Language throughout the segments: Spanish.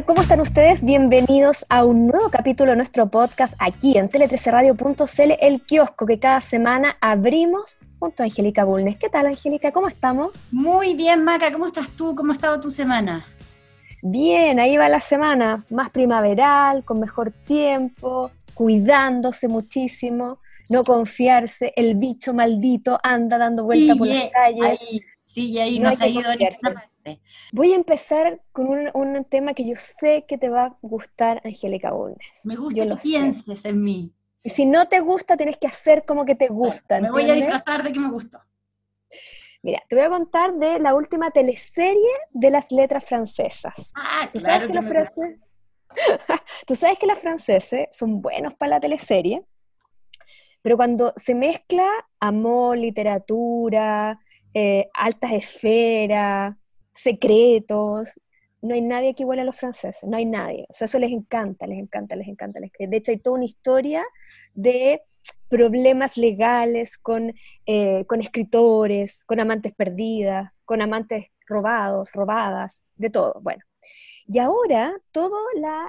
¿Cómo están ustedes? Bienvenidos a un nuevo capítulo de nuestro podcast aquí en tele13radio.cl, el kiosco que cada semana abrimos junto a Angélica Bulnes. ¿Qué tal, Angélica? ¿Cómo estamos? Muy bien, Maca. ¿Cómo estás tú? ¿Cómo ha estado tu semana? Bien, ahí va la semana, más primaveral, con mejor tiempo, cuidándose muchísimo, no confiarse, el bicho maldito anda dando vuelta por las calles, Sigue ahí, no no hay se ha que ido a ninguna confiarse. parte. Voy a empezar con un tema que yo sé que te va a gustar, Angélica Bulnes. Me Yo gusta lo que sé. pienses en mí. Y si no te gusta, tienes que hacer como que te Bueno, gusta, me voy a ¿entiendes? disfrazar de que me gustó. Mira, te voy a contar de la última teleserie de las letras francesas. Ah, ¿Tú sabes claro que que los me gusta. franceses, tú sabes que los franceses son buenos para la teleserie, pero cuando se mezcla amor, literatura, altas esferas, secretos, no hay nadie que iguale a los franceses, no hay nadie. O sea, eso les encanta, les encanta, les encanta. De hecho, hay toda una historia de problemas legales con escritores, con amantes perdidas, con amantes robados, robadas, de todo. Bueno, y ahora todo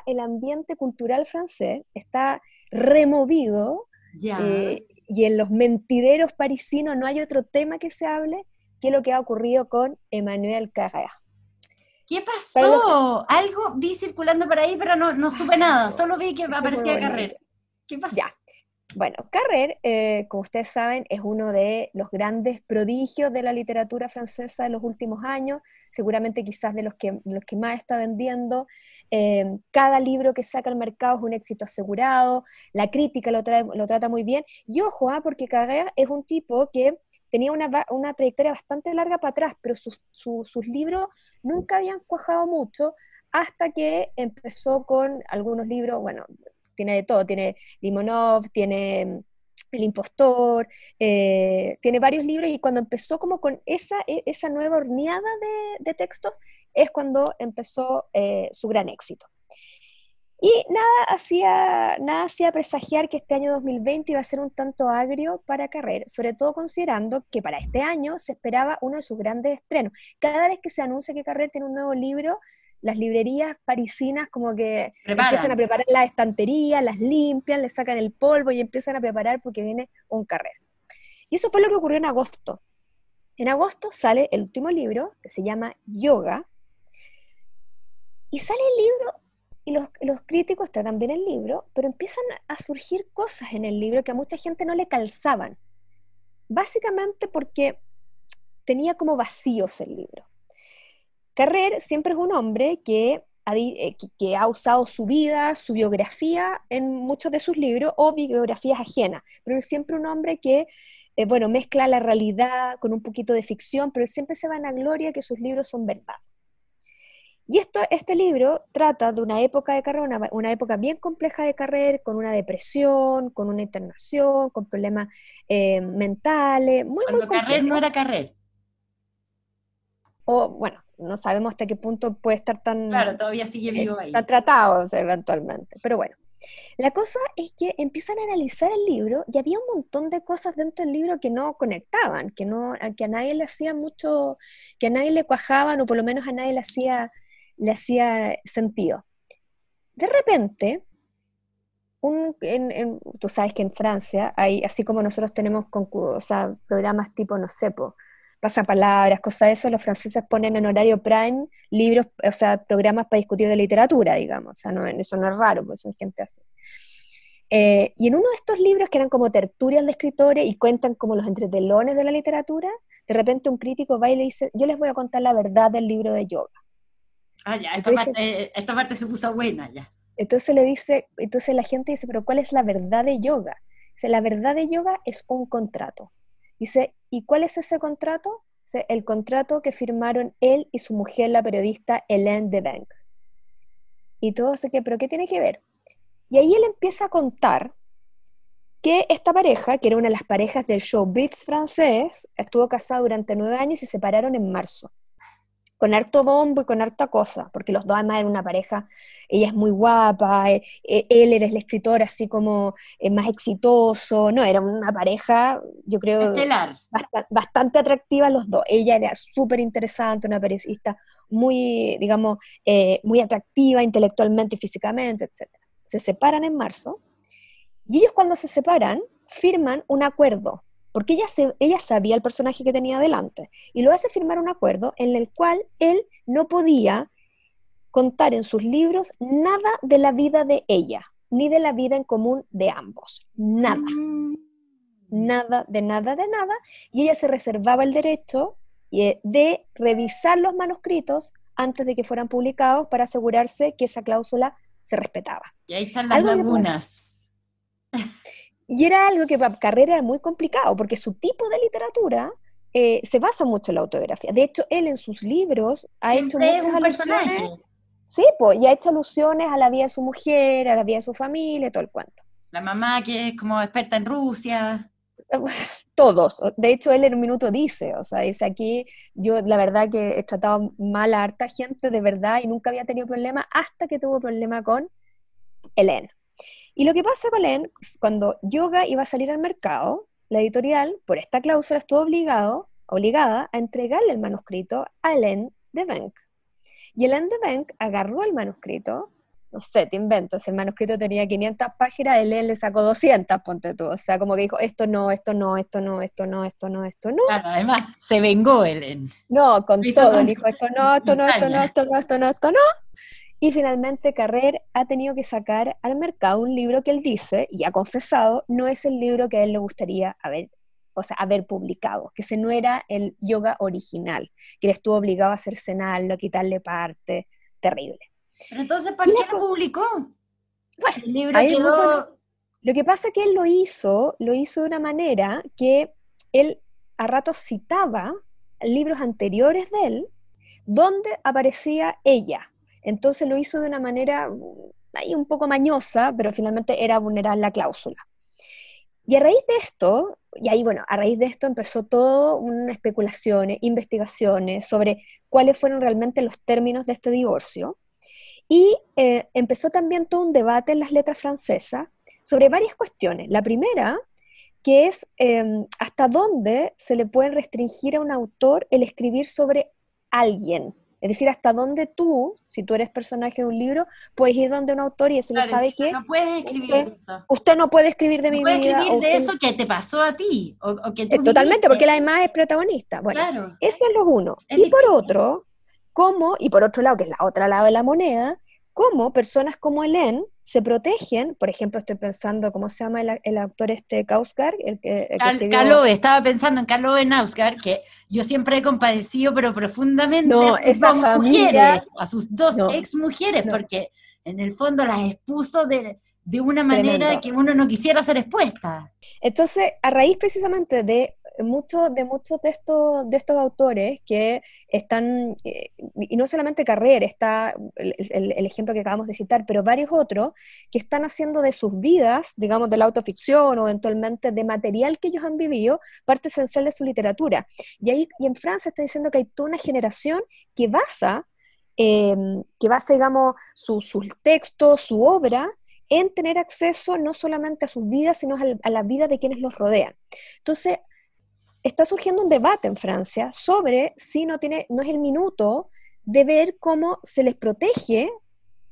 el ambiente cultural francés está removido, Ya. y en los mentideros parisinos no hay otro tema que se hable que lo que ha ocurrido con Emmanuel Carrère. ¿Qué Para los pasó? Algo vi circulando por ahí, pero no supe nada. no, Solo vi que es muy aparecía bonito. Carrer. ¿Qué pasó? Ya. Bueno, Carrère, como ustedes saben, es uno de los grandes prodigios de la literatura francesa de los últimos años, seguramente quizás de los que más está vendiendo. Cada libro que saca al mercado es un éxito asegurado, la crítica lo trata muy bien. Y ojo, porque Carrère es un tipo que tenía una trayectoria bastante larga para atrás, pero sus libros nunca habían cuajado mucho hasta que empezó con algunos libros, bueno, tiene de todo, tiene Limonov, tiene El Impostor, tiene varios libros, y cuando empezó como con esa nueva horneada de textos, es cuando empezó su gran éxito. Y nada hacía presagiar que este año 2020 iba a ser un tanto agrio para Carrer, sobre todo considerando que para este año se esperaba uno de sus grandes estrenos. Cada vez que se anuncia que Carrer tiene un nuevo libro, las librerías parisinas como que empiezan a Preparan. preparar las estanterías, las limpian, le sacan el polvo y empiezan a preparar porque viene un Carrer. Y eso fue lo que ocurrió en agosto. En agosto sale el último libro, que se llama Yoga, y sale el libro, y los críticos tratan bien el libro, pero empiezan a surgir cosas en el libro que a mucha gente no le calzaban. Básicamente porque tenía como vacíos el libro. Carrer siempre es un hombre que ha usado su vida, su biografía en muchos de sus libros, o biografías ajenas, pero es siempre un hombre que, mezcla la realidad con un poquito de ficción, pero él siempre se vanagloria que sus libros son verdad. Y este libro trata de una época de Carrer, una época bien compleja de Carrer, con una depresión, con una internación, con problemas mentales, muy, muy Cuando Carrer no complejo. era Carrer. O, bueno, no sabemos hasta qué punto puede estar Claro, todavía sigue vivo tan ahí. tratado, o sea, eventualmente. Pero bueno, la cosa es que empiezan a analizar el libro y había un montón de cosas dentro del libro que no conectaban, que a nadie le hacía mucho, que a nadie le cuajaban, o por lo menos a nadie le hacía sentido. De repente, tú sabes que en Francia hay, así como nosotros tenemos o sea, programas tipo, no sé, pasapalabras, cosas de eso, los franceses ponen en horario prime libros, o sea, programas para discutir de literatura, digamos. O sea, eso no es raro, porque son gente así. Y en uno de estos libros, que eran como tertulias de escritores y cuentan como los entretelones de la literatura, de repente un crítico va y le dice: yo les voy a contar la verdad del libro de yoga. Ah, ya, Entonces, esta parte se puso buena ya. entonces la gente dice: pero ¿cuál es la verdad de yoga? Dice: la verdad de yoga es un contrato. Dice: ¿y cuál es ese contrato? Dice: el contrato que firmaron él y su mujer, la periodista Hélène de Bank. Y todo se que, ¿pero qué tiene que ver? Y ahí él empieza a contar que esta pareja, que era una de las parejas del showbiz francés, estuvo casada durante 9 años y se separaron en marzo. con harto bombo y con harta cosa, porque los dos además eran una pareja, ella es muy guapa, él era el escritor así como más exitoso, no, era una pareja, yo creo, Estelar. bastante atractiva los dos. Ella era súper interesante, una periodista muy, digamos, muy atractiva intelectualmente y físicamente, etc. Se separan en marzo, y ellos cuando se separan, firman un acuerdo, porque ella sabía el personaje que tenía delante, y lo hace firmar un acuerdo en el cual él no podía contar en sus libros nada de la vida de ella, ni de la vida en común de ambos. Nada, Mm. nada, de nada, de nada, y ella se reservaba el derecho de revisar los manuscritos antes de que fueran publicados para asegurarse que esa cláusula se respetaba. Y ahí están las Algo que lagunas. Y era algo que para Carrera era muy complicado, porque su tipo de literatura se basa mucho en la autobiografía. De hecho, él en sus libros ha hecho Siempre es muchas un alusiones, personaje. sí, pues, y ha hecho alusiones a la vida de su mujer, a la vida de su familia, todo el cuento. La mamá que es como experta en Rusia. Todos. De hecho, él en un minuto dice, o sea, dice aquí, yo la verdad que he tratado mal a harta gente de verdad y nunca había tenido problema hasta que tuvo problema con Hélène. Y lo que pasa con Hélène, cuando Yoga iba a salir al mercado, la editorial, por esta cláusula, estuvo obligada a entregarle el manuscrito a Hélène de Benck. Y Hélène de Benck agarró el manuscrito, no sé, te invento, si el manuscrito tenía 500 páginas, Hélène le sacó 200, ponte tú. O sea, como que dijo, esto no, esto no, esto no, esto no, esto no, esto no. Claro, además se vengó Ellen. No, Lo con hizo todo, él con, dijo, esto hizo no, esto con no, esto no, saña. esto no, esto no, esto no. Y finalmente Carrer ha tenido que sacar al mercado un libro que él dice, y ha confesado, no es el libro que a él le gustaría haber publicado, que ese no era el yoga original, que él estuvo obligado a cercenarlo, a quitarle parte, terrible. Pero entonces, Y ¿para qué lo publicó? bueno, Si el libro ahí es muy bueno. quedó. Lo que pasa es que él lo hizo de una manera que él a ratos citaba libros anteriores de él, donde aparecía ella. Entonces lo hizo de una manera ahí un poco mañosa, pero finalmente era vulnerar la cláusula. Y a raíz de esto, y ahí bueno, a raíz de esto empezó todo unas especulaciones, investigaciones sobre cuáles fueron realmente los términos de este divorcio. Y empezó también todo un debate en las letras francesas sobre varias cuestiones. La primera, que es hasta dónde se le puede restringir a un autor el escribir sobre alguien. Es decir, hasta dónde tú, si tú eres personaje de un libro, puedes ir donde un autor y decirle, Claro, ¿sabe qué? no puedes escribir Usted, de eso. usted no puede escribir de No mi puedes vida, escribir o de usted, eso que te pasó a ti, o que tú totalmente, porque él viviste. además es protagonista. Bueno, Claro, eso es lo uno. es Y por difícil. otro, y por otro lado, que es la otra lado de la moneda, cómo personas como Hélène se protegen, por ejemplo, estoy pensando, ¿cómo se llama el autor este Kausgar, el que escribió? Carlo, estaba pensando en Carlo Benauscar, que yo siempre he compadecido, pero profundamente a No, sus esa dos familia, mujeres, a sus dos no, ex mujeres, no, porque en el fondo las expuso de una manera tremendo. que uno no quisiera ser expuesta. Entonces, a raíz precisamente de muchos de estos autores que están, y no solamente Carrer, está el ejemplo que acabamos de citar, pero varios otros que están haciendo de sus vidas, digamos, de la autoficción o eventualmente de material que ellos han vivido, parte esencial de su literatura. Y en Francia está diciendo que hay toda una generación que eh, digamos, sus textos, su obra, en tener acceso no solamente a sus vidas, sino a la vida de quienes los rodean. Entonces, está surgiendo un debate en Francia sobre si no es el minuto de ver cómo se les protege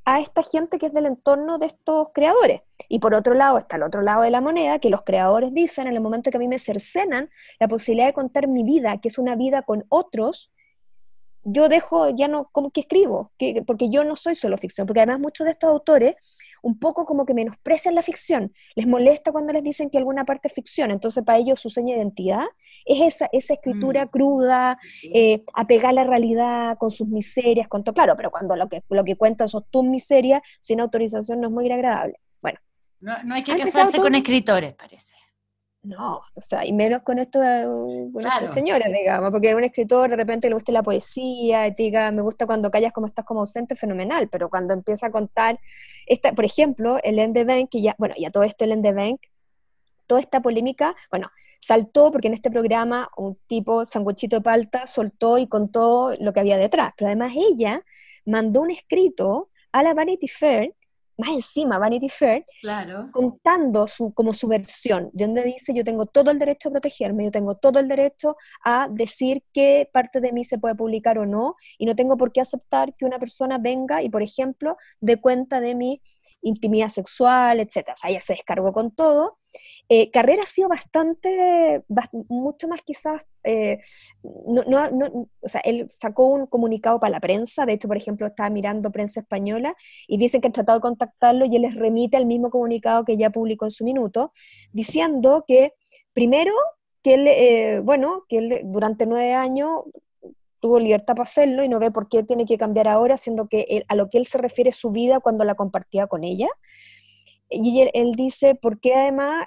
a esta gente que es del entorno de estos creadores. Y por otro lado, está el otro lado de la moneda, que los creadores dicen, en el momento que a mí me cercenan la posibilidad de contar mi vida, que es una vida con otros, yo dejo, ya no, como que escribo, porque yo no soy solo ficción, porque además muchos de estos autores un poco como que menosprecian la ficción, les molesta cuando les dicen que alguna parte es ficción, entonces para ellos su seña de identidad es esa escritura cruda, Sí. apegada a la realidad, con sus miserias, con todo, claro, pero cuando lo que cuentan son tus miserias, sin autorización no es muy agradable. Bueno, No, no hay que ha empezado casarse todo. con escritores, parece. No, o sea, y menos con estos Claro. señores, digamos, porque un escritor de repente le gusta la poesía, y te diga, me gusta cuando callas como estás como ausente, fenomenal, pero cuando empieza a contar, por ejemplo, Hélène de Benck, que ya, bueno, ya todo esto Hélène de Benck, toda esta polémica, bueno, saltó porque en este programa un tipo, sanguchito de palta, soltó y contó lo que había detrás. Pero además ella mandó un escrito a la Vanity Fair, más encima Vanity Fair, Claro. contando como su versión, de donde dice: yo tengo todo el derecho a protegerme, yo tengo todo el derecho a decir qué parte de mí se puede publicar o no, y no tengo por qué aceptar que una persona venga y, por ejemplo, dé cuenta de mi intimidad sexual, etcétera. O sea, ella se descargó con todo. Carrera ha sido mucho más quizás, o sea, él sacó un comunicado para la prensa. De hecho, por ejemplo, estaba mirando prensa española y dicen que han tratado de contactarlo y él les remite al mismo comunicado que ya publicó en su minuto, diciendo que, primero, que él, bueno, que él durante 9 años tuvo libertad para hacerlo y no ve por qué tiene que cambiar ahora, siendo que a lo que él se refiere es su vida cuando la compartía con ella. Y él dice: ¿por qué además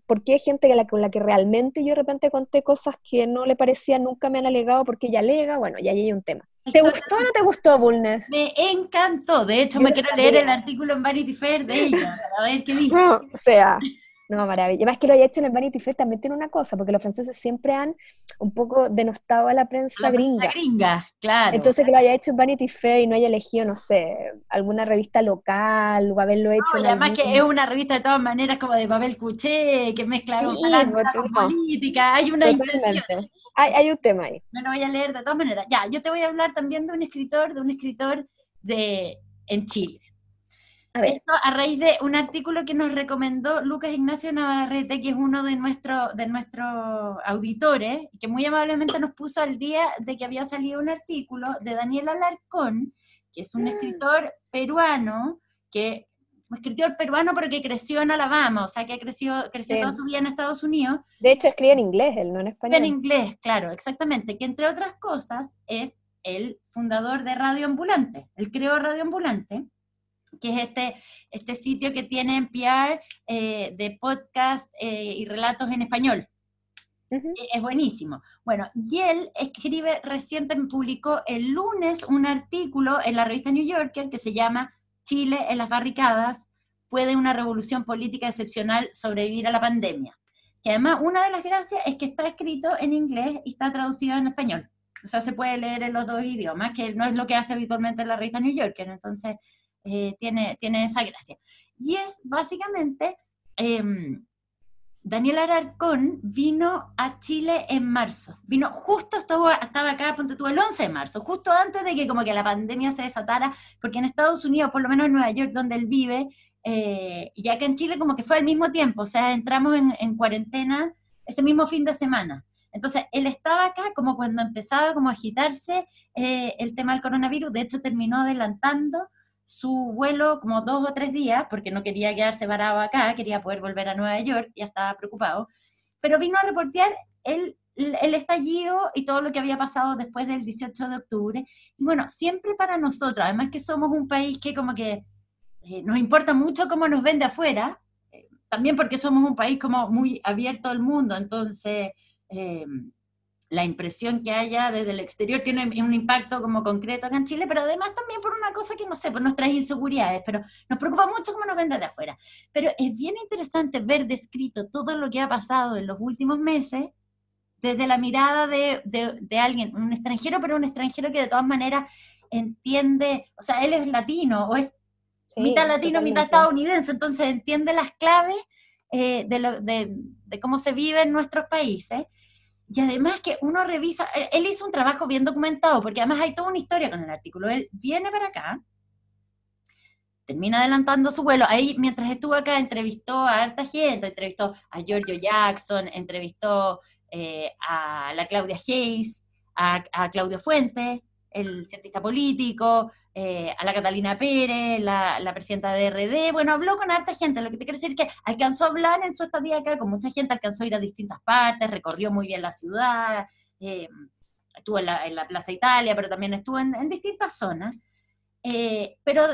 por qué hay gente con la que realmente yo de repente conté cosas que no le parecían, nunca me han alegado, porque ella alega? Bueno, ya hay un tema. ¿Te gustó o no te gustó, Bulnes? Me encantó, de hecho Yo me lo quiero leer el sabía. artículo en Vanity Fair de ella, para ver qué dice. O sea, no, maravilla. Además que lo haya hecho en el Vanity Fair también tiene una cosa, porque los franceses siempre han un poco denostado a la A prensa la prensa gringa. gringa, claro. Entonces, que lo haya hecho en Vanity Fair y no haya elegido, no sé, alguna revista local, o haberlo hecho No, en y además que es algún... una revista de todas maneras como de papel cuché, que mezcla con Sí, farándula con no, política, hay una intención. totalmente. Hay un tema ahí. Me lo voy a leer de todas maneras. Ya, yo te voy a hablar también de un escritor en Chile. A ver. Esto a raíz de un artículo que nos recomendó Lucas Ignacio Navarrete, que es uno de nuestros auditores, que muy amablemente nos puso al día de que había salido un artículo de Daniel Alarcón, que es un escritor peruano, pero que creció en Alabama, o sea, que creció toda Sí. su vida en Estados Unidos. De hecho, escribe en inglés, él, no en En español. inglés, claro, exactamente, que entre otras cosas es el fundador de Radio Ambulante. Él creó Radio Ambulante, que es este sitio que tiene NPR de podcast y relatos en español. Ujú. Es buenísimo. Bueno, y él publicó el lunes un artículo en la revista New Yorker que se llama Chile en las barricadas, ¿puede una revolución política excepcional sobrevivir a la pandemia? Que además una de las gracias es que está escrito en inglés y está traducido en español. O sea, se puede leer en los dos idiomas, que no es lo que hace habitualmente la revista New Yorker, entonces tiene esa gracia. Y es básicamente... Daniel Alarcón vino a Chile en marzo. Estaba acá, ponte tú, el 11 de marzo, justo antes de que como que la pandemia se desatara, porque en Estados Unidos, por lo menos en Nueva York, donde él vive, y acá en Chile como que fue al mismo tiempo, o sea, entramos en cuarentena ese mismo fin de semana. Entonces, él estaba acá como cuando empezaba como a agitarse el tema del coronavirus, de hecho terminó adelantando su vuelo como 2 o 3 días, porque no quería quedarse parado acá, quería poder volver a Nueva York, ya estaba preocupado, pero vino a reportear el estallido y todo lo que había pasado después del 18 de octubre. Y bueno, siempre para nosotros, además que somos un país que como que nos importa mucho cómo nos ven de afuera, también porque somos un país como muy abierto al mundo, entonces... la impresión que haya desde el exterior tiene un impacto como concreto acá en Chile, pero además también por una cosa que no sé, por nuestras inseguridades, pero nos preocupa mucho cómo nos ven desde afuera. Pero es bien interesante ver descrito todo lo que ha pasado en los últimos meses desde la mirada de alguien, un extranjero, pero un extranjero que de todas maneras entiende, o sea, él es latino, o es mitad Sí, latino, mitad totalmente. estadounidense, entonces entiende las claves de cómo se vive en nuestros países. Y además que uno revisa, él hizo un trabajo bien documentado, porque además hay toda una historia con el artículo. Él viene para acá, termina adelantando su vuelo. Ahí, mientras estuvo acá, entrevistó a harta gente, entrevistó a Giorgio Jackson, entrevistó a la Claudia Hayes, a Claudio Fuentes, el cientista político, a la Catalina Pérez, la presidenta de RD. Bueno, habló con harta gente. Lo que te quiero decir es que alcanzó a hablar en su estadía acá con mucha gente, alcanzó a ir a distintas partes, recorrió muy bien la ciudad, estuvo en la Plaza Italia, pero también estuvo en distintas zonas. Pero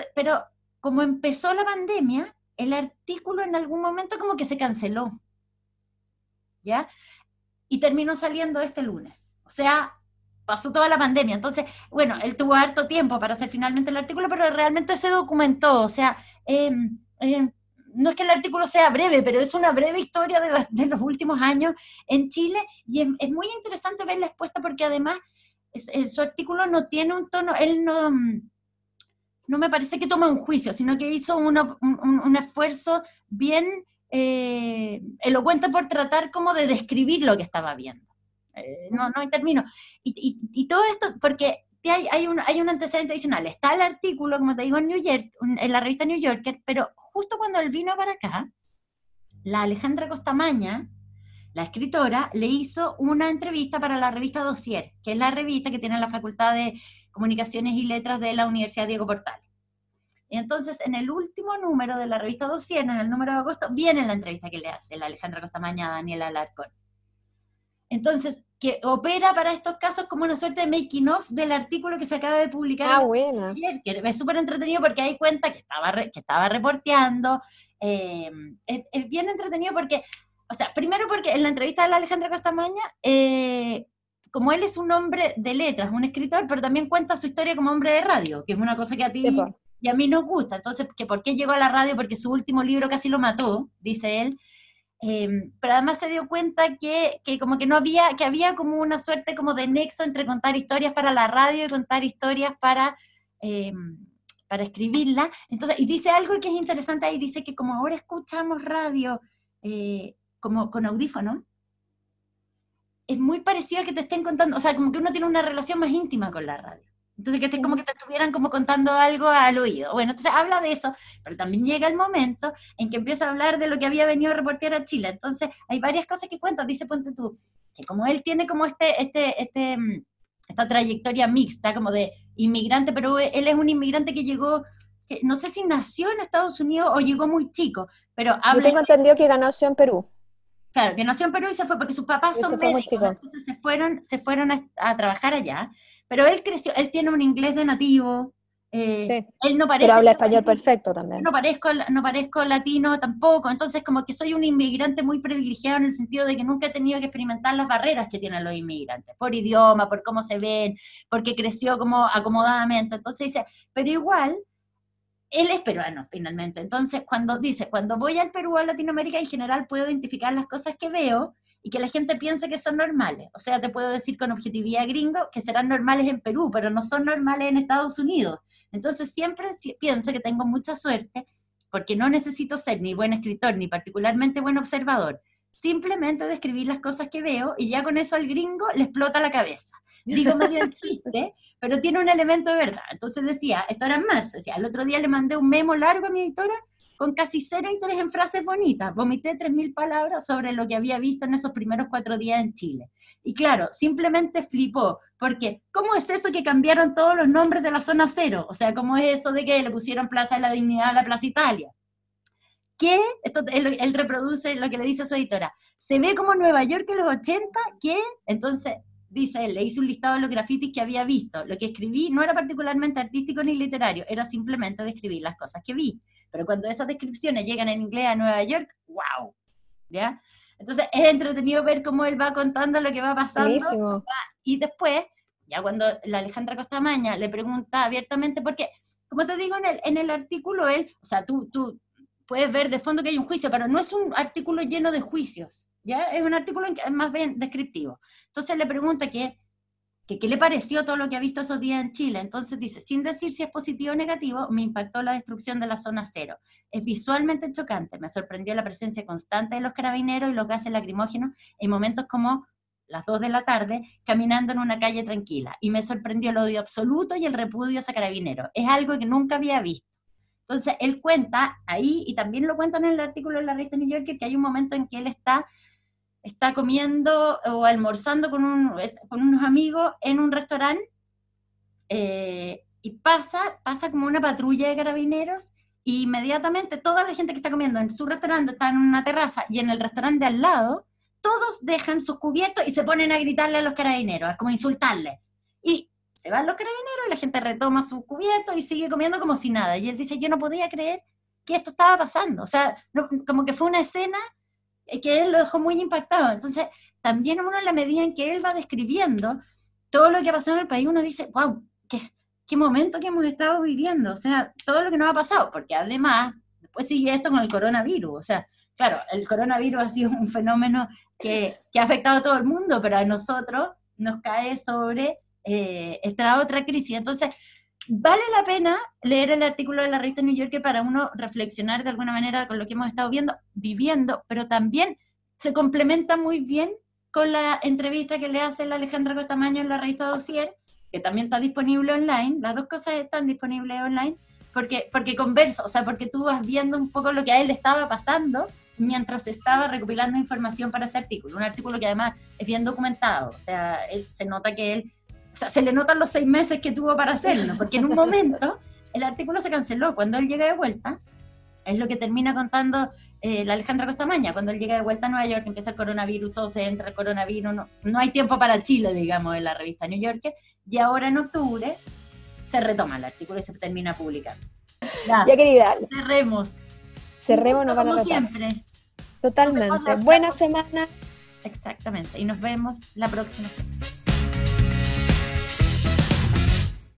como empezó la pandemia, el artículo en algún momento como que se canceló, ¿ya? Y terminó saliendo este lunes. O sea, pasó toda la pandemia. Entonces, bueno, él tuvo harto tiempo para hacer finalmente el artículo, pero realmente se documentó. O sea, no es que el artículo sea breve, pero es una breve historia de los últimos años en Chile, y es muy interesante ver la expuesta porque además su artículo no tiene un tono, él no me parece que tome un juicio, sino que hizo un esfuerzo bien elocuente por tratar como de describir lo que estaba viendo. No termino. Y todo esto, porque hay un antecedente adicional. Está el artículo, como te digo, en la revista New Yorker, pero justo cuando él vino para acá, la Alejandra Costamaña, la escritora, le hizo una entrevista para la revista Dossier, que es la revista que tiene la Facultad de Comunicaciones y Letras de la Universidad Diego Portales. Y entonces, en el último número de la revista Dossier, en el número de agosto, viene la entrevista que le hace la Alejandra Costamaña a Daniela Alarcón. Entonces, que opera para estos casos como una suerte de making of del artículo que se acaba de publicar ayer, que es súper entretenido porque ahí cuenta que estaba reporteando. Es bien entretenido porque, o sea, primero porque en la entrevista de la Alejandra Costamaña, como él es un hombre de letras, un escritor, pero también cuenta su historia como hombre de radio, que es una cosa que a ti y a mí nos gusta. Entonces, que ¿por qué llegó a la radio? Porque su último libro casi lo mató, dice él. Pero además se dio cuenta que como que no había, que había como una suerte como de nexo entre contar historias para la radio y contar historias para escribirla. Entonces, y dice algo que es interesante ahí, dice que como ahora escuchamos radio como con audífonos, es muy parecido a que te estén contando, o sea, como que uno tiene una relación más íntima con la radio. Entonces, que como que te estuvieran como contando algo al oído. Bueno, entonces habla de eso, pero también llega el momento en que empieza a hablar de lo que había venido a reportear a Chile. Entonces, hay varias cosas que cuenta. Dice, ponte tú, que como él tiene como esta trayectoria mixta, como de inmigrante, pero él es un inmigrante que llegó, que no sé si nació en Estados Unidos o llegó muy chico, pero habla... Yo tengo entendido que nació en Perú. Claro, que nació en Perú y se fue porque sus papás son médicos, entonces se fueron a trabajar allá. Pero él creció, él tiene un inglés de nativo, Sí, él no parece... pero habla español perfecto también. No parezco latino tampoco, entonces como que soy un inmigrante muy privilegiado en el sentido de que nunca he tenido que experimentar las barreras que tienen los inmigrantes, por idioma, por cómo se ven, porque creció como acomodadamente. Entonces dice, pero igual... Él es peruano, finalmente. Entonces, cuando voy al Perú o a Latinoamérica, en general puedo identificar las cosas que veo y que la gente piense que son normales. O sea, te puedo decir con objetividad gringo que serán normales en Perú, pero no son normales en Estados Unidos. Entonces, siempre pienso que tengo mucha suerte porque no necesito ser ni buen escritor ni particularmente buen observador. Simplemente describir las cosas que veo y ya con eso al gringo le explota la cabeza. Digo medio el chiste, pero tiene un elemento de verdad. Entonces decía, esto era en marzo, decía, el otro día le mandé un memo largo a mi editora con casi cero interés en frases bonitas. Vomité 3.000 palabras sobre lo que había visto en esos primeros 4 días en Chile. Y claro, simplemente flipó, porque ¿cómo es eso que cambiaron todos los nombres de la zona cero? O sea, ¿cómo es eso de que le pusieron Plaza de la Dignidad a la Plaza Italia? ¿Qué? Esto, él reproduce lo que le dice a su editora. ¿Se ve como Nueva York en los 80? ¿Qué? Entonces... dice él, le hice un listado de los grafitis que había visto. Lo que escribí no era particularmente artístico ni literario, era simplemente describir las cosas que vi. Pero cuando esas descripciones llegan en inglés a Nueva York, ¡wow! ¿Ya? Entonces es entretenido ver cómo él va contando lo que va pasando. Y después, ya cuando la Alejandra Costamaña le pregunta abiertamente, porque, como te digo, en el artículo él, o sea, tú puedes ver de fondo que hay un juicio, pero no es un artículo lleno de juicios. ¿Ya? Es un artículo más bien descriptivo. Entonces le pregunta qué le pareció todo lo que ha visto esos días en Chile. Entonces dice, sin decir si es positivo o negativo, me impactó la destrucción de la zona cero. Es visualmente chocante, me sorprendió la presencia constante de los carabineros y los gases lacrimógenos en momentos como las 2 de la tarde, caminando en una calle tranquila. Y me sorprendió el odio absoluto y el repudio hacia carabineros. Es algo que nunca había visto. Entonces él cuenta ahí, y también lo cuenta en el artículo de la revista New Yorker, que hay un momento en que él está comiendo o almorzando con unos amigos en un restaurante y pasa como una patrulla de carabineros y inmediatamente toda la gente que está comiendo en su restaurante está en una terraza y en el restaurante de al lado, todos dejan sus cubiertos y se ponen a gritarle a los carabineros, como a insultarle. Y se van los carabineros y la gente retoma sus cubiertos y sigue comiendo como si nada. Y él dice, yo no podía creer que esto estaba pasando. O sea, como que fue una escena que él lo dejó muy impactado. Entonces, también uno en la medida en que él va describiendo todo lo que ha pasado en el país, uno dice, wow, qué momento que hemos estado viviendo, o sea, todo lo que nos ha pasado, porque además, después sigue esto con el coronavirus, o sea, claro, el coronavirus ha sido un fenómeno que ha afectado a todo el mundo, pero a nosotros nos cae sobre esta otra crisis. Entonces, vale la pena leer el artículo de la revista New Yorker para uno reflexionar de alguna manera con lo que hemos estado viviendo, pero también se complementa muy bien con la entrevista que le hace la Alejandra Costamaño en la revista Dossier, que también está disponible online. Las dos cosas están disponibles online, porque conversa, o sea, porque tú vas viendo un poco lo que a él estaba pasando mientras estaba recopilando información para este artículo. Un artículo que además es bien documentado, o sea, se nota que él, o sea, se le notan los 6 meses que tuvo para hacerlo, porque en un momento el artículo se canceló. Cuando él llega de vuelta, es lo que termina contando la Alejandra Costamaña, cuando él llega de vuelta a Nueva York, empieza el coronavirus, todo se entra el coronavirus, no hay tiempo para Chile, digamos, en la revista New Yorker, y ahora en octubre se retoma el artículo y se termina publicando. Ya, querida. Cerremos. Nos van a como rotar. Siempre. Totalmente. Buena semana. Exactamente. Y nos vemos la próxima semana.